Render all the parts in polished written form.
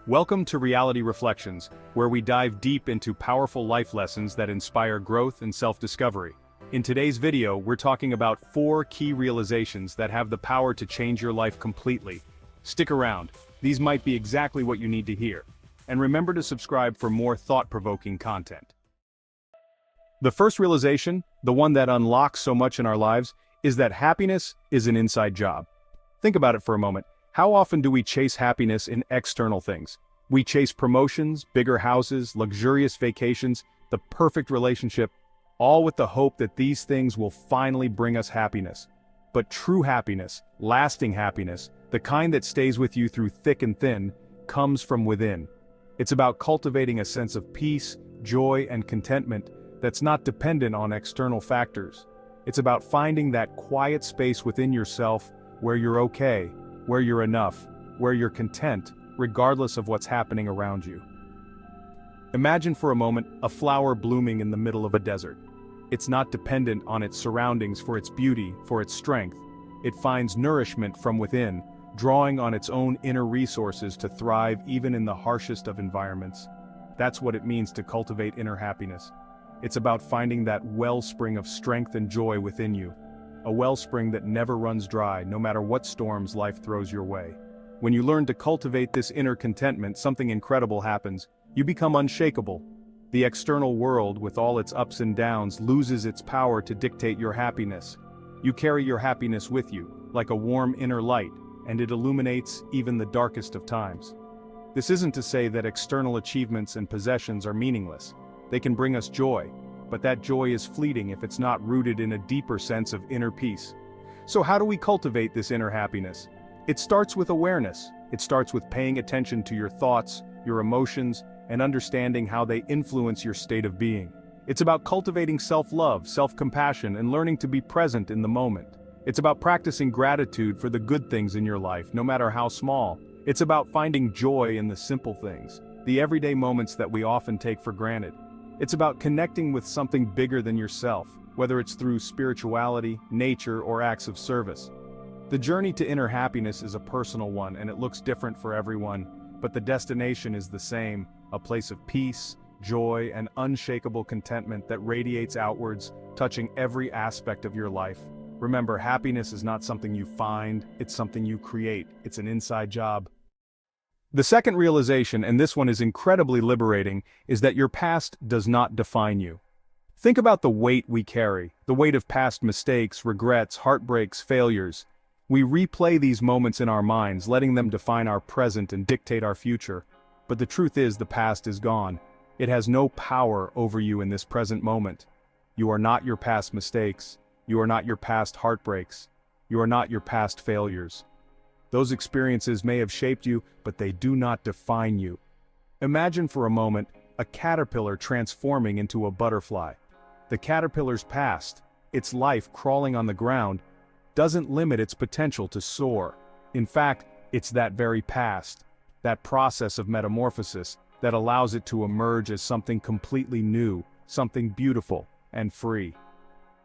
Welcome to Reality Reflections, where we dive deep into powerful life lessons that inspire growth and self-discovery. In today's video, we're talking about 4 key realizations that have the power to change your life completely. Stick around, these might be exactly what you need to hear. And remember to subscribe for more thought-provoking content. The first realization, the one that unlocks so much in our lives, is that happiness is an inside job. Think about it for a moment. How often do we chase happiness in external things? We chase promotions, bigger houses, luxurious vacations, the perfect relationship, all with the hope that these things will finally bring us happiness. But true happiness, lasting happiness, the kind that stays with you through thick and thin, comes from within. It's about cultivating a sense of peace, joy, and contentment that's not dependent on external factors. It's about finding that quiet space within yourself where you're okay, where you're enough, where you're content, regardless of what's happening around you. Imagine for a moment a flower blooming in the middle of a desert. It's not dependent on its surroundings for its beauty, for its strength. It finds nourishment from within, drawing on its own inner resources to thrive even in the harshest of environments. That's what it means to cultivate inner happiness. It's about finding that wellspring of strength and joy within you. A wellspring that never runs dry, no matter what storms life throws your way. When you learn to cultivate this inner contentment, something incredible happens. You become unshakable. The external world, with all its ups and downs, loses its power to dictate your happiness. You carry your happiness with you, like a warm inner light, and it illuminates even the darkest of times. This isn't to say that external achievements and possessions are meaningless. They can bring us joy, but that joy is fleeting if it's not rooted in a deeper sense of inner peace. So how do we cultivate this inner happiness? It starts with awareness. It starts with paying attention to your thoughts, your emotions, and understanding how they influence your state of being. It's about cultivating self-love, self-compassion, and learning to be present in the moment. It's about practicing gratitude for the good things in your life, no matter how small. It's about finding joy in the simple things, the everyday moments that we often take for granted. It's about connecting with something bigger than yourself, whether it's through spirituality, nature, or acts of service. The journey to inner happiness is a personal one, and it looks different for everyone, but the destination is the same, a place of peace, joy, and unshakable contentment that radiates outwards, touching every aspect of your life. Remember, happiness is not something you find, it's something you create. It's an inside job. The second realization, and this one is incredibly liberating, is that your past does not define you. Think about the weight we carry, the weight of past mistakes, regrets, heartbreaks, failures. We replay these moments in our minds, letting them define our present and dictate our future. But the truth is, the past is gone. It has no power over you in this present moment. You are not your past mistakes. You are not your past heartbreaks. You are not your past failures. Those experiences may have shaped you, but they do not define you. Imagine for a moment a caterpillar transforming into a butterfly. The caterpillar's past, its life crawling on the ground, doesn't limit its potential to soar. In fact, it's that very past, that process of metamorphosis, that allows it to emerge as something completely new, something beautiful and free.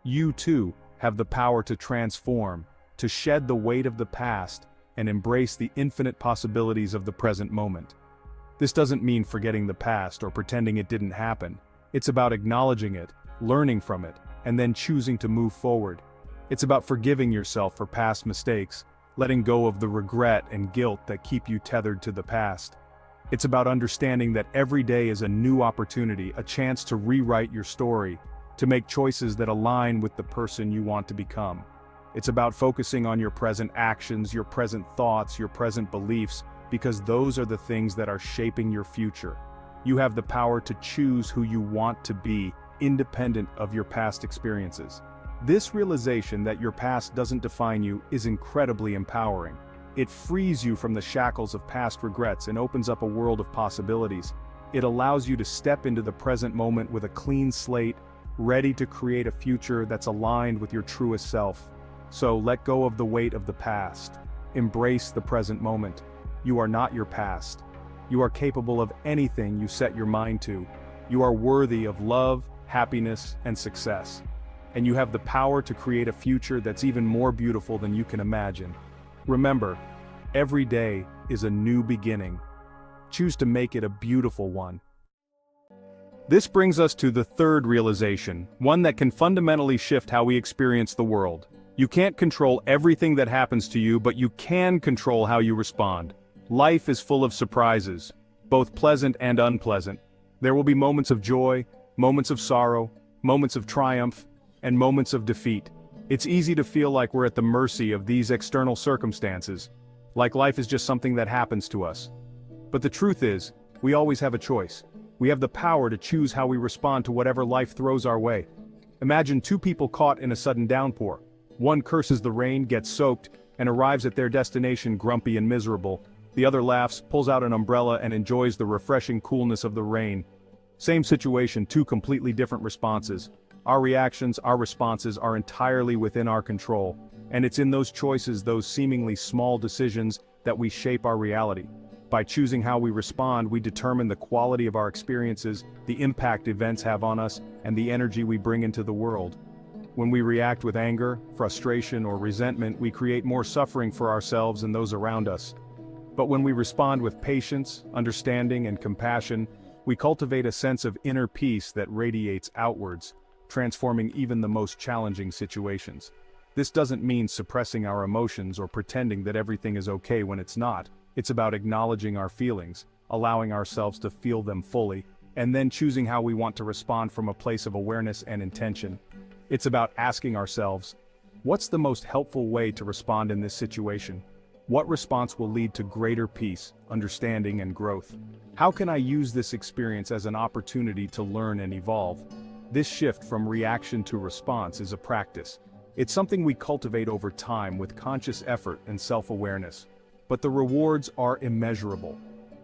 You too have the power to transform, to shed the weight of the past, and embrace the infinite possibilities of the present moment. This doesn't mean forgetting the past or pretending it didn't happen. It's about acknowledging it, learning from it, and then choosing to move forward. It's about forgiving yourself for past mistakes, letting go of the regret and guilt that keep you tethered to the past. It's about understanding that every day is a new opportunity, a chance to rewrite your story, to make choices that align with the person you want to become. It's about focusing on your present actions, your present thoughts, your present beliefs, because those are the things that are shaping your future. You have the power to choose who you want to be, independent of your past experiences. This realization that your past doesn't define you is incredibly empowering. It frees you from the shackles of past regrets and opens up a world of possibilities. It allows you to step into the present moment with a clean slate, ready to create a future that's aligned with your truest self. So let go of the weight of the past. Embrace the present moment. You are not your past. You are capable of anything you set your mind to. You are worthy of love, happiness, and success. And you have the power to create a future that's even more beautiful than you can imagine. Remember, every day is a new beginning. choose to make it a beautiful one. This brings us to the third realization, one that can fundamentally shift how we experience the world. You can't control everything that happens to you, but you can control how you respond. Life is full of surprises, both pleasant and unpleasant. There will be moments of joy, moments of sorrow, moments of triumph, and moments of defeat. It's easy to feel like we're at the mercy of these external circumstances, like life is just something that happens to us. But the truth is, we always have a choice. We have the power to choose how we respond to whatever life throws our way. Imagine two people caught in a sudden downpour. One curses the rain, gets soaked, and arrives at their destination grumpy and miserable. The other laughs, pulls out an umbrella, and enjoys the refreshing coolness of the rain. Same situation, two completely different responses. Our reactions, our responses are entirely within our control. And it's in those choices, those seemingly small decisions, that we shape our reality. By choosing how we respond, we determine the quality of our experiences, the impact events have on us, and the energy we bring into the world. When we react with anger, frustration, or resentment, we create more suffering for ourselves and those around us. But when we respond with patience, understanding, and compassion, we cultivate a sense of inner peace that radiates outwards, transforming even the most challenging situations. This doesn't mean suppressing our emotions or pretending that everything is okay when it's not. It's about acknowledging our feelings, allowing ourselves to feel them fully, and then choosing how we want to respond from a place of awareness and intention. It's about asking ourselves, what's the most helpful way to respond in this situation? What response will lead to greater peace, understanding, and growth? How can I use this experience as an opportunity to learn and evolve? This shift from reaction to response is a practice. It's something we cultivate over time with conscious effort and self-awareness. But the rewards are immeasurable.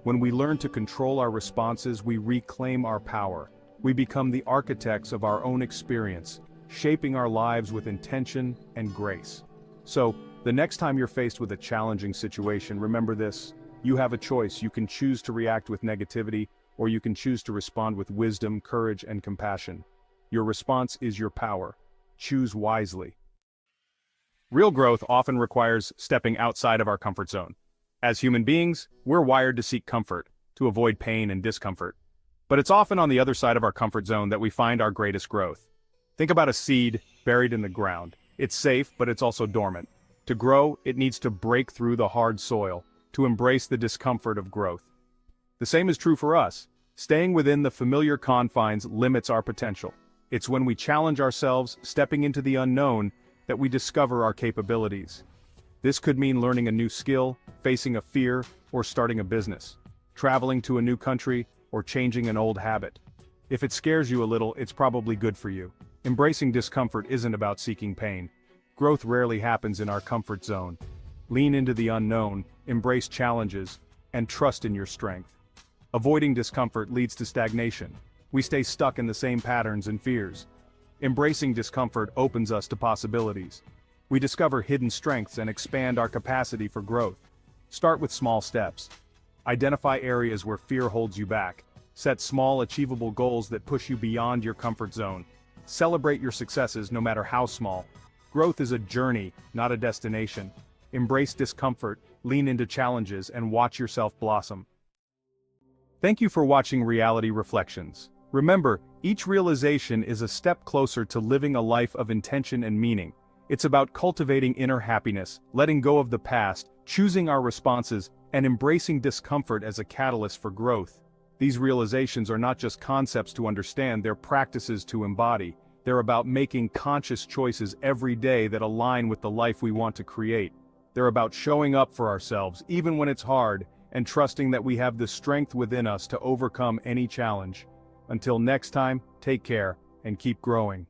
When we learn to control our responses, we reclaim our power. We become the architects of our own experience, shaping our lives with intention and grace. So, the next time you're faced with a challenging situation, remember this: you have a choice. You can choose to react with negativity, or you can choose to respond with wisdom, courage, and compassion. Your response is your power. Choose wisely. Real growth often requires stepping outside of our comfort zone. As human beings, we're wired to seek comfort, to avoid pain and discomfort. But it's often on the other side of our comfort zone that we find our greatest growth. Think about a seed buried in the ground. It's safe, but it's also dormant. To grow, it needs to break through the hard soil, to embrace the discomfort of growth. The same is true for us. Staying within the familiar confines limits our potential. It's when we challenge ourselves, stepping into the unknown, that we discover our capabilities. This could mean learning a new skill, facing a fear, or starting a business, traveling to a new country, or changing an old habit. If it scares you a little, it's probably good for you. Embracing discomfort isn't about seeking pain. Growth rarely happens in our comfort zone. Lean into the unknown, embrace challenges, and trust in your strength. Avoiding discomfort leads to stagnation. We stay stuck in the same patterns and fears. Embracing discomfort opens us to possibilities. We discover hidden strengths and expand our capacity for growth. Start with small steps. Identify areas where fear holds you back. Set small, achievable goals that push you beyond your comfort zone. Celebrate your successes no matter how small. Growth is a journey, not a destination. Embrace discomfort, lean into challenges, and watch yourself blossom. Thank you for watching Reality Reflections. Remember, each realization is a step closer to living a life of intention and meaning. It's about cultivating inner happiness, letting go of the past, choosing our responses, and embracing discomfort as a catalyst for growth. These realizations are not just concepts to understand, they're practices to embody. They're about making conscious choices every day that align with the life we want to create. They're about showing up for ourselves, even when it's hard, and trusting that we have the strength within us to overcome any challenge. Until next time, take care, and keep growing.